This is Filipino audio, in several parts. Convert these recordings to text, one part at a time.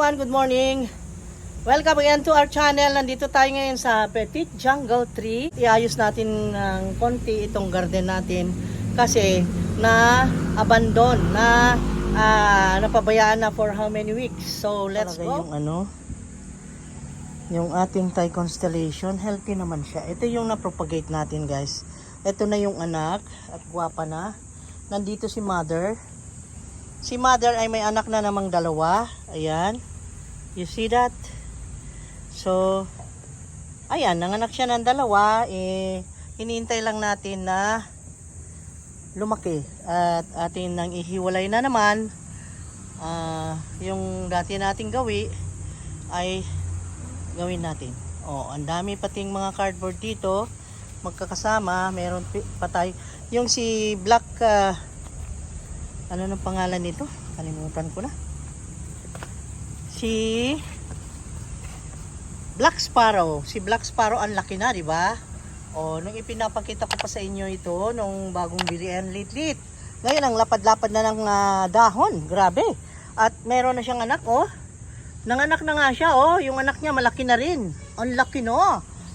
everyone, good morning. Welcome again to our channel. Nandito tayo ngayon sa Petit Jungle Tree. Iayos natin ng konti itong garden natin kasi na-abandon, napabayaan na for how many weeks. So let's go. Yung ating Thai constellation, healthy naman siya. Ito yung na-propagate natin, guys. Ito na yung anak at guwapa na. Nandito si mother. Si mother ay may anak na namang dalawa. Ayan. You see that? So, ayan, nanganak siya ng dalawa. Hinihintay lang natin na lumaki. At atin nang ihiwalay na naman. Yung dati nating gawi ay gawin natin. Ang dami pating mga cardboard dito. Magkakasama. Meron pa tayo. Yung si Black... ano nang pangalan nito? Kalimutan ko na. Si Black Sparrow. Si Black Sparrow ang laki na, di ba? Nung ipinapakita ko pa sa inyo ito, nung bagong bilihan, lit-lit. Ngayon, ang lapad-lapad na ng dahon. Grabe. At meron na siyang anak, Nanganak na nga siya, Yung anak niya, malaki na rin. Ang laki, no?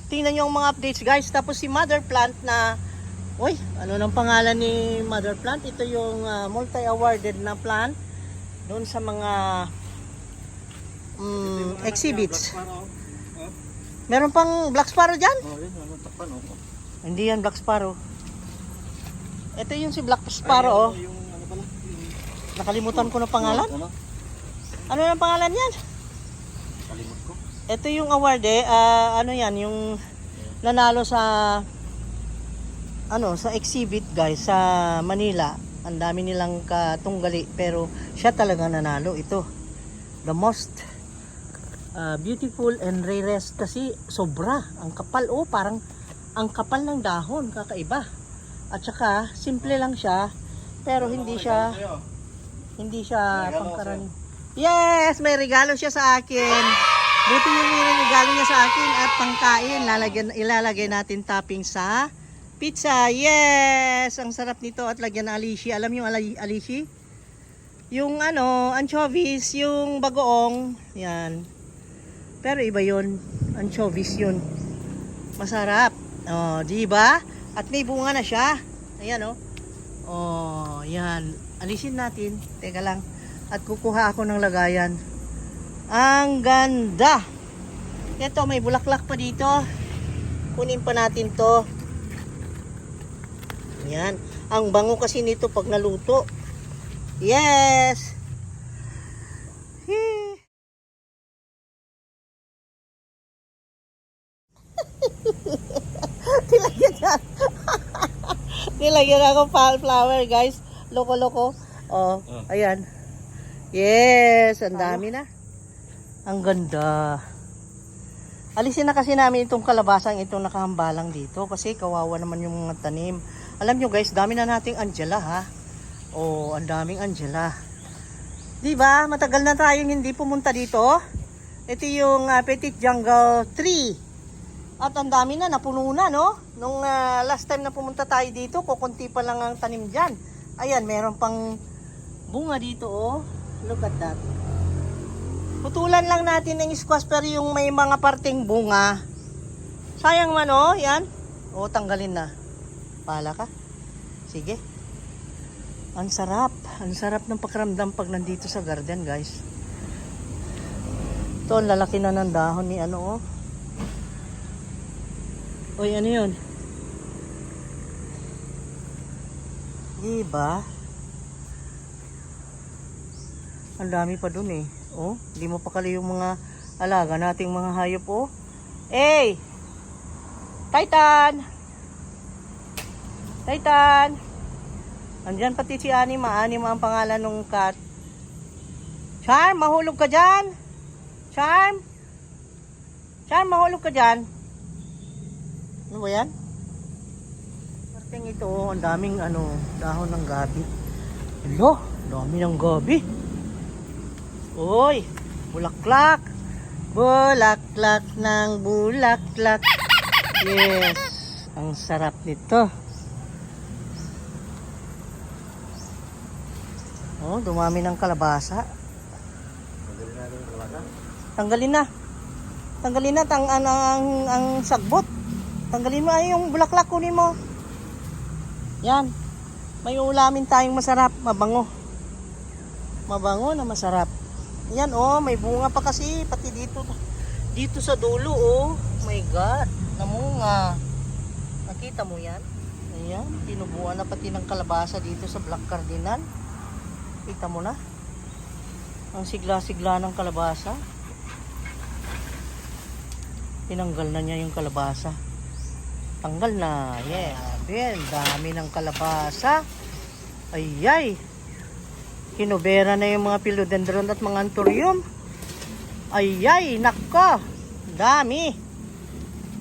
Tingnan niyo ang mga updates, guys. Tapos si mother plant na ano nang pangalan ni mother plant? Ito yung multi-awarded na plant doon sa mga exhibits. Meron pang Black Sparrow dyan? Hindi yan Black Sparrow. Ito yung si Black Sparrow. Nakalimutan ko na pangalan. Ano nang pangalan yan? Ito yung award ano yan, yung nanalo sa sa exhibit, guys, sa Manila. Ang dami nilang katunggali, pero siya talaga nanalo. Ito, the most beautiful and rarest kasi sobra. Ang kapal, parang ang kapal ng dahon, kakaiba. At saka, simple lang siya, pero hindi siya pangkaraniwan. Yes, may regalo siya sa akin. Buti yung regalo niya sa akin at pangkain. Ilalagay natin topping sa pizza. Yes! Ang sarap nito at lagyan ng alishi. Alam yung alishi? Yung anchovies, yung bagoong. Yan. Pero iba yun. Anchovies yun. Masarap. Diba? At may bunga na siya. Ayan, yan. Alisin natin. Teka lang. At kukuha ako ng lagayan. Ang ganda. Ito, may bulaklak pa dito. Kunin pa natin to. Yan. Ang bango kasi nito pag naluto. Yes! Nilagyan ako flower, guys. Loko-loko. Ayan. Yes! Ang dami na. Ang ganda. Alisin na kasi namin itong kalabasang itong nakahambalang dito kasi kawawa naman yung mga tanim. Alam nyo, guys, dami na nating Angela, ha? Ang daming Angela. Diba? Matagal na tayong hindi pumunta dito. Ito yung Petit Jungle Tree. At ang dami na, napuno na, no? Nung last time na pumunta tayo dito, kukunti pa lang ang tanim dyan. Ayan, meron pang bunga dito, Look at that. Putulan lang natin ng squash pero yung may mga parteng bunga. Sayang man, yan. Tanggalin na. Pala ka. Sige. Ang sarap. Ang sarap ng pakiramdam pag nandito sa garden, guys. Ito, ang lalaki na ng dahon ni ano. Ano yun? Diba? Ang dami pa dun hindi mo pa kali yung mga alaga nating mga hayop, Hey! Titan! Titan! Andyan pati si Anima. Anima ang pangalan ng cat. Charm, mahulog ka dyan! Charm! Charm, mahulog ka dyan! Ano ba yan? Parting ito, ang daming dahon ng gabi. Hello, dami ng gabi. Bulaklak. Bulaklak ng bulaklak. Yes, ang sarap nito. Dumami ng kalabasa. Tanggalin na. Tanggalin na ang sagbot. Tanggalin mo ay yung bulaklak, kunin mo. Yan. May ulamin tayong masarap, mabango. Mabango na masarap. Yan oh, may bunga pa kasi pati dito. Dito sa dulo oh. My God, namunga. Nakita mo yan? Ayan, tinubuan na pati ng kalabasa dito sa Black Cardinal. Kita mo na? Ang sigla-sigla ng kalabasa. Tinanggal na niya yung kalabasa. Tanggal na. Yeah. Bien, dami ng kalabasa. Ayay. Kinubera na yung mga philodendron at mga anthurium. Ayay, nako. Dami.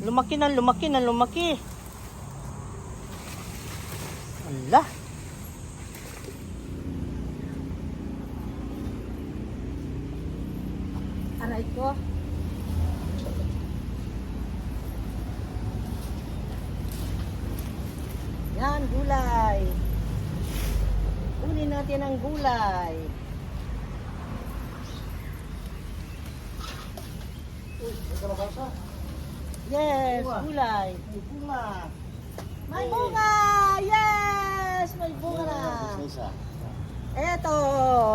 Lumaki na lumaki. Allah. Aray ko. Yan, gulay. Kunin natin ang gulay. Uy, may kalabasa. Yes, gulay. May bunga. May bunga! Yes! May bunga na. Eto,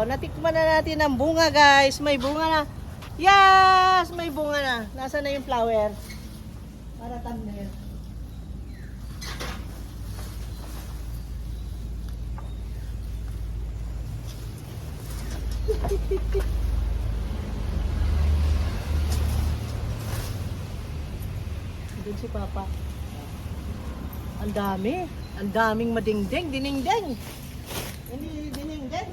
natikman na natin ang bunga, guys. May bunga na. Yes! May bunga na. Nasaan na yung flower? Para thumbnail. Doon si Papa. Ang dami. Ang daming madingding. Diningding. Hindi diningding.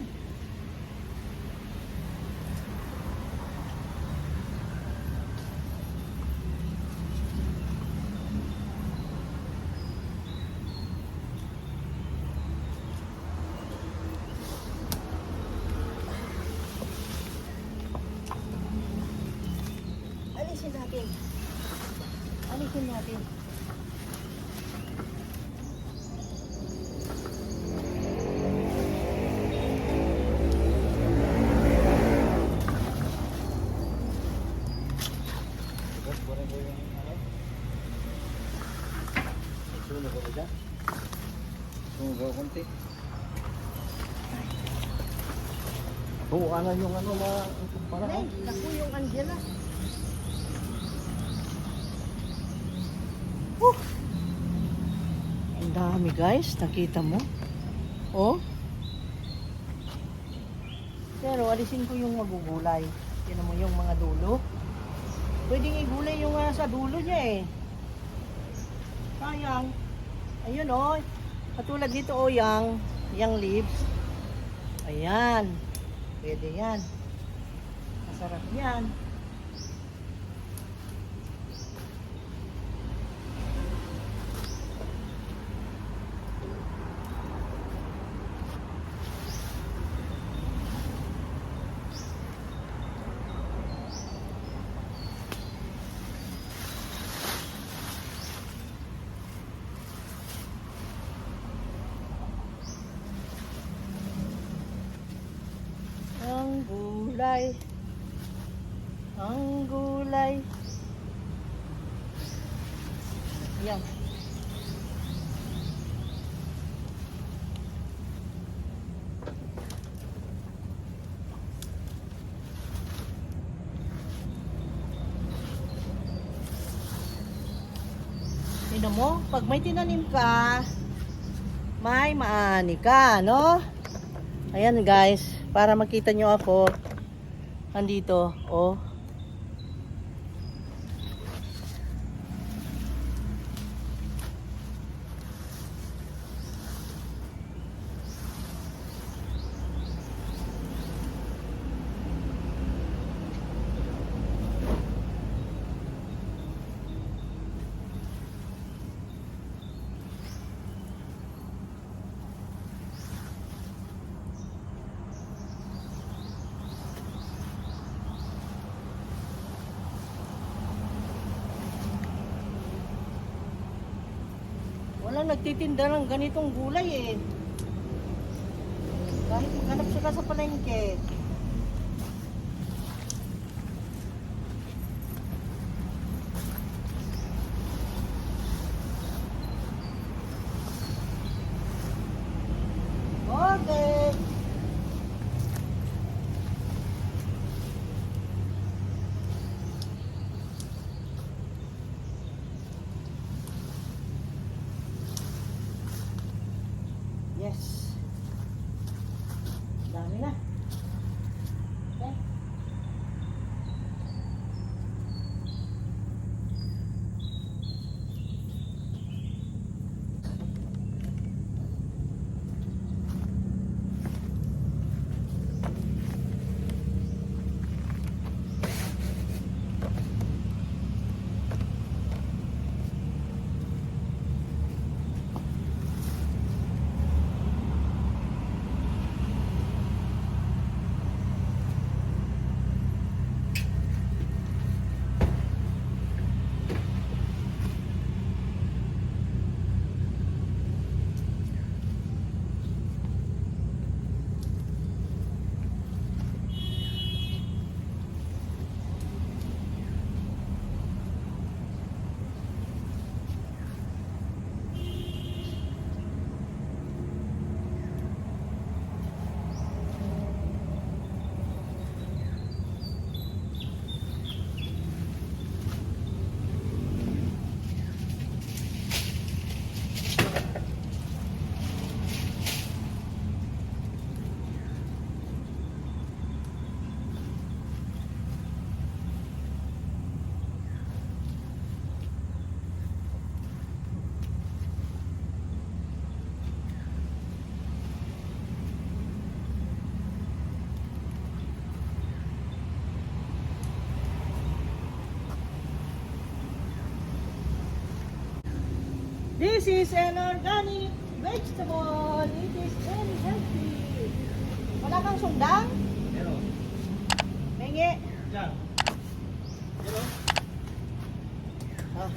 Alisin natin. Alisin natin. Sunog ako dyan. Sunog ako konti. Buwanan yung ano na para Ay, naku yung Angela. Ang dami guys, nakita mo? Oh. Pero alisin ko yung magugulay. Tingnan mo yung mga dulo. Pwedeng igulay yung sa dulo niya eh. Sayang. Ayun oh. Katulad dito oh, yung leaves. Ayan. Pwede yan. Masarap yan. Ang gulay. Ang gulay. Yan. Tingnan mo, pag may tinanim ka, may maani ka, no? Ayan guys, para makita nyo ako, andito, oh. Walang nagtitinda ng ganitong gulay eh. Kahit maghanap sila sa palengke. This is an organic vegetable. It is very healthy. Wala kang sundang? Meron. Mengi. Diyan. Meron. Ah.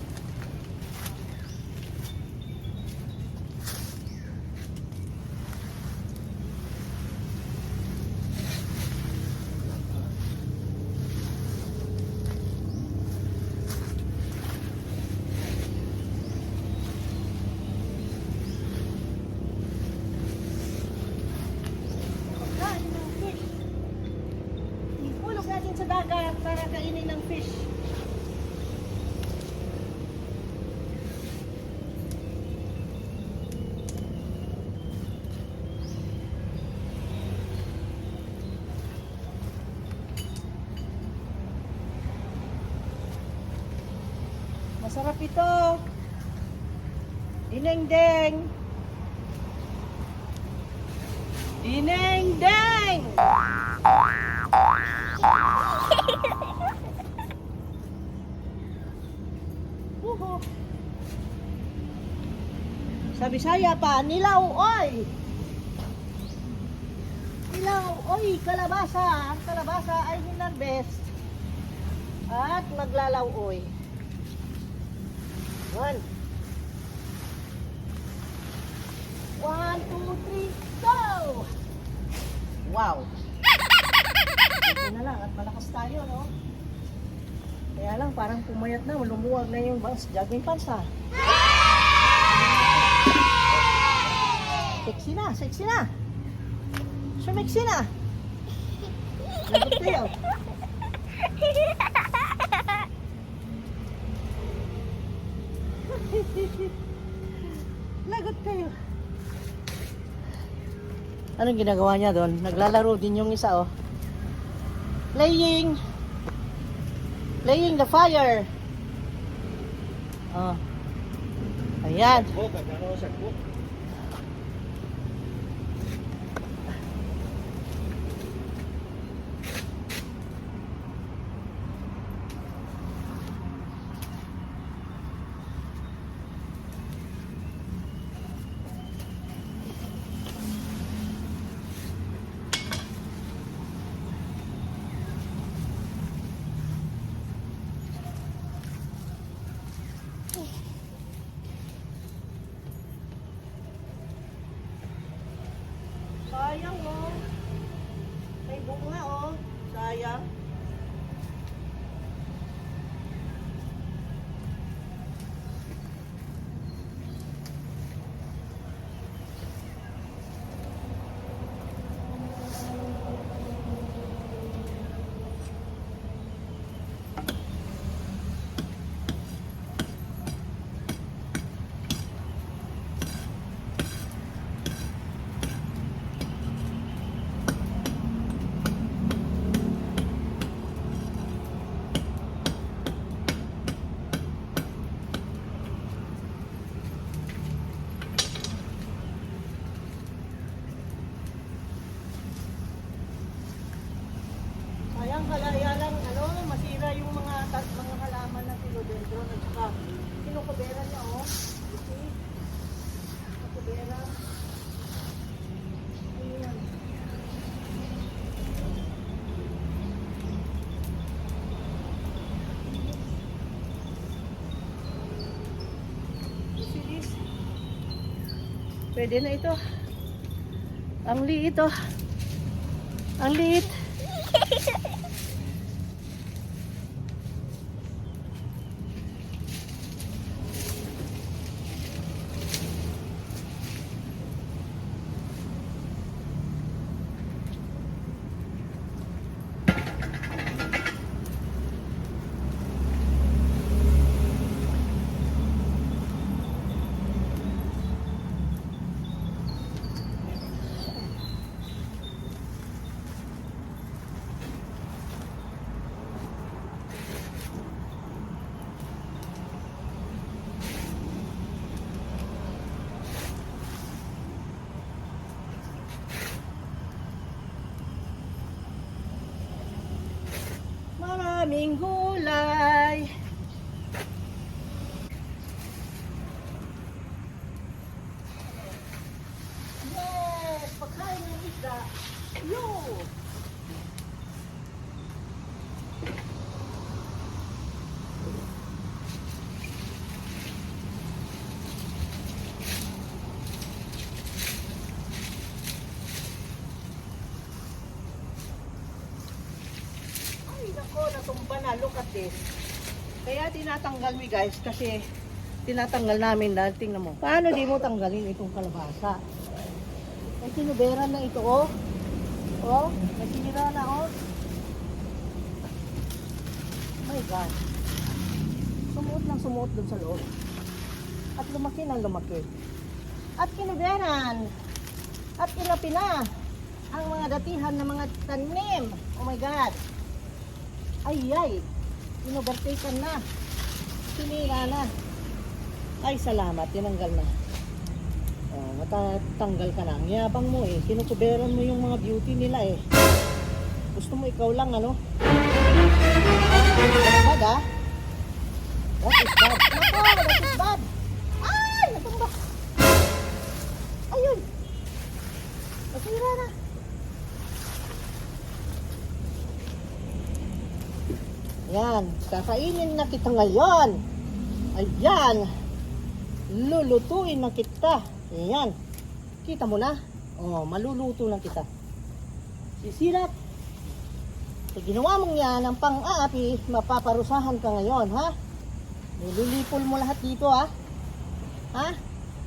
Pagkain ng fish. Ihulog natin sa dagat para kainin ng fish. Masarap ito. Dineng-deng. Dineng-deng. Uho. Sa Bisaya pa, nilaw oy. Nilaw oy, kalabasa. Ang kalabasa ay hinarbest. At maglalaw oy. One. 1, 2, 3, go! Wow! Ito na lang at malakas tayo, no? Kaya lang, parang pumayat na, lumuwag na yung jogging pants, ha? Sexy na, sexy na! Sumexy na! Lagot kayo! Lagot kayo. Anong ginagawa niya doon? Naglalaro din yung isa, oh. Playing the fire. Oh. Ayan. Oh, kagano sa ko. Sayang, oh. May bunga, oh. Sayang. Sayang, kalaya lang, ano, masira yung mga halaman na philodendron at saka kinukubera niya, oh. Okay. Kinukubera. Ayan. Silis. Pwede na ito. Ang liit, oh. Ang liit. Maraming gulay. look at this. Kaya tinatanggal mi guys kasi tinatanggal namin dahil tingnan mo. Paano di mo tanggalin itong kalabasa? Ay sinuberan na ito oh. Oh, nasira na oh. My God. Sumuot dun sa loob. At lumaki ng lumaki. At kinuberan. At inapi na ang mga datihan ng mga tanim. Oh my God. Ay. Inovertaken na. Sinira na. Ay, salamat. Tinanggal na. Oh, matatanggal ka na. Ang yabang mo eh. Kinukuberan mo yung mga beauty nila eh. Gusto mo ikaw lang ano? That's bad ah. That is bad. Nako, that is bad. Ay, natumbak. Ayun. Nasira na. Yan, kakainin na kita ngayon. Ayan. Lulutuin na kita. Ayan. Kita mo na? Oh, maluluto na kita. Sisirap. Sa ginawa mong yan, ang pang-aapi, mapaparusahan ka ngayon, ha? Nililipol mo lahat dito, ha? Ha?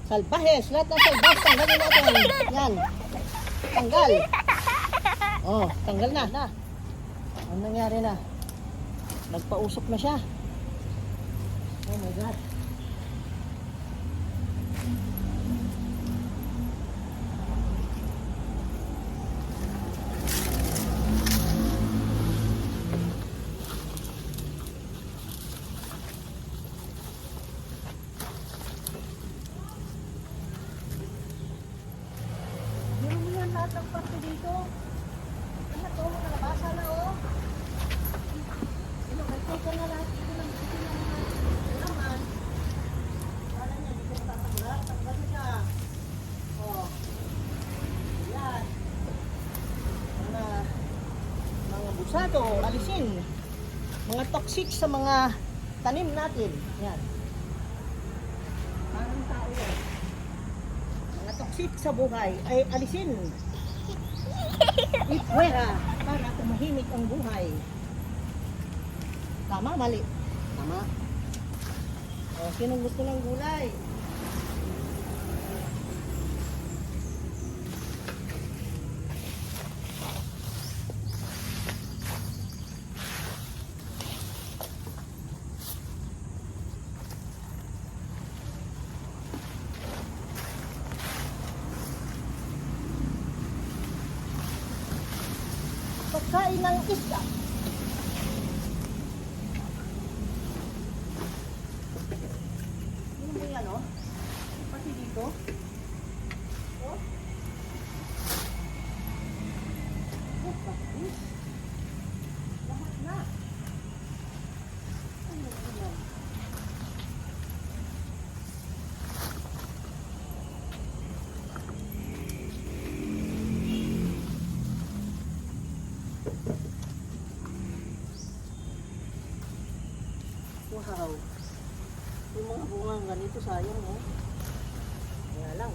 Salbahes, lahat ng salbas, tanggalin natin. Yan. Tanggal. Oh, tanggal na. Ano nangyari na? Nagpausok na siya. Oh my God. Meron mo yan lahat ng parte dito. Lahat oh, kalabasa na oh. Ito na lahat dito ng laman. Para niya, dito tatanggal. Tanggal na siya. Oh. Yan. Mga busado, alisin. Mga toxic sa mga tanim natin. Yan. Parang tao yan. Mga toxic sa buhay ay alisin. Ipuwera para tumahimik ang buhay. Tama, mali. Tama. O, sinong gusto ng gulay? Pagkain ng isda. Ano? Pati dito. Oh. Look at this. Lahat na. Ano yan? Wow. Yung mga bungang ganito sayang oh. Kaya lang.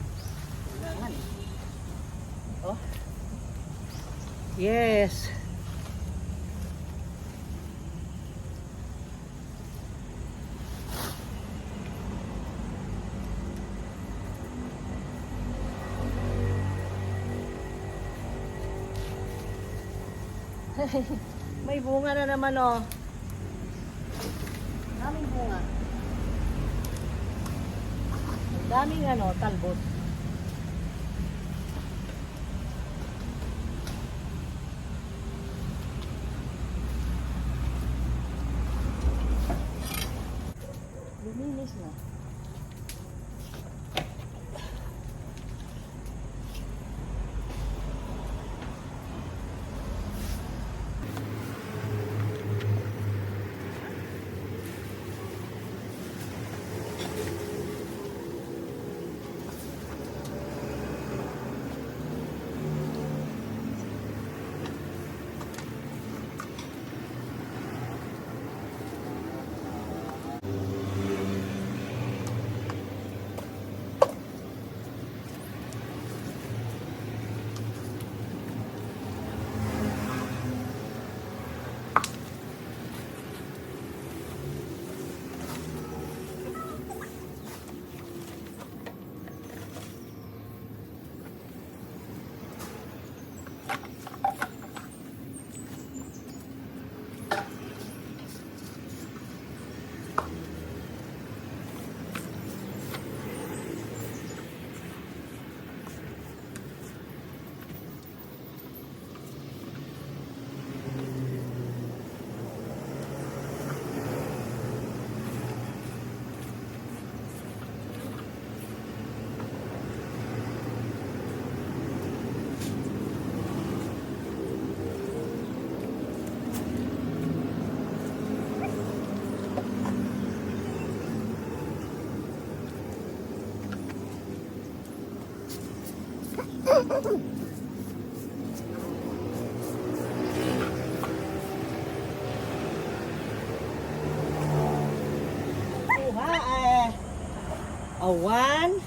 Kailangan. Oh. Yes. May bunga na naman oh. Daming bunga. Daming ano, talbos. Luminis na. Kuha a one,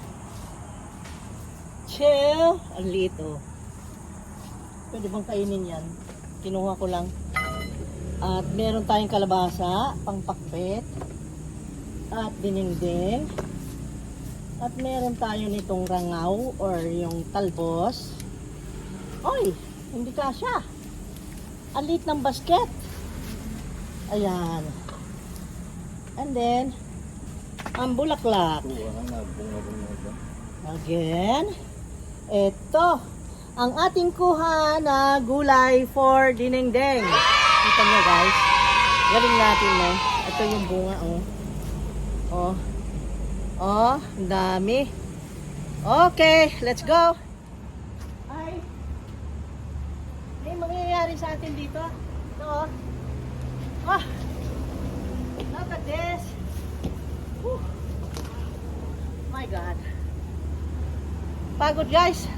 two, ang liit oh. Pwede bang kainin yan? Kinuha ko lang. At meron tayong kalabasa, pangpakbet, at dinengdeng. At meron tayo nitong rangaw or yung talbos. Oy, hindi kasya. Ang liit ng basket. Ayan. And then, ang bulaklak. Again, ito, ang ating kuha na gulay for dinengdeng. Kita nyo guys, galing natin eh. Ito yung bunga oh. Oh, oh, ang dami. Okay, let's go. Ay, may mangyayari sa atin dito. Ito oh. Oh, look at this. Whew. My God. Pagod guys.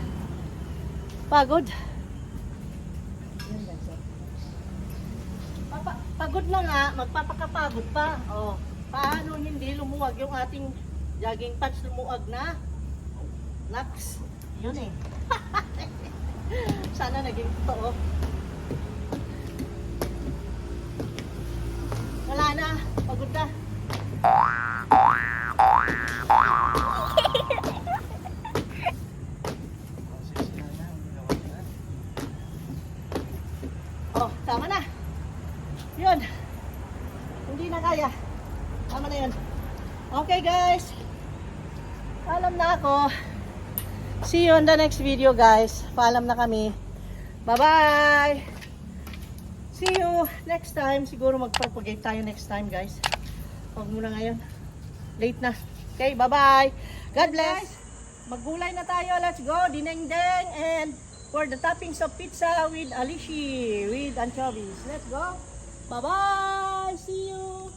Pagod. Yan, guys, oh. Pagod na nga, magpapakapagod pa. Oh, paano hindi lumuwag yung ating jogging pants, lumuwag na? Naks, yun eh. Sana naging totoo. Wala na, pagod na. Oh, tama na. Yun. Hindi na kaya. Tama na yun. Okay guys. Paalam na ako. See you on the next video guys. Paalam na kami. Bye-bye. See you next time. Siguro mag-propagate tayo next time guys. Huwag muna ngayon. Late na. Okay, bye-bye. God bless. Maggulay na tayo. Let's go. Dinengdeng and for the toppings of pizza with alishi, with anchovies. Let's go. Bye-bye. See you.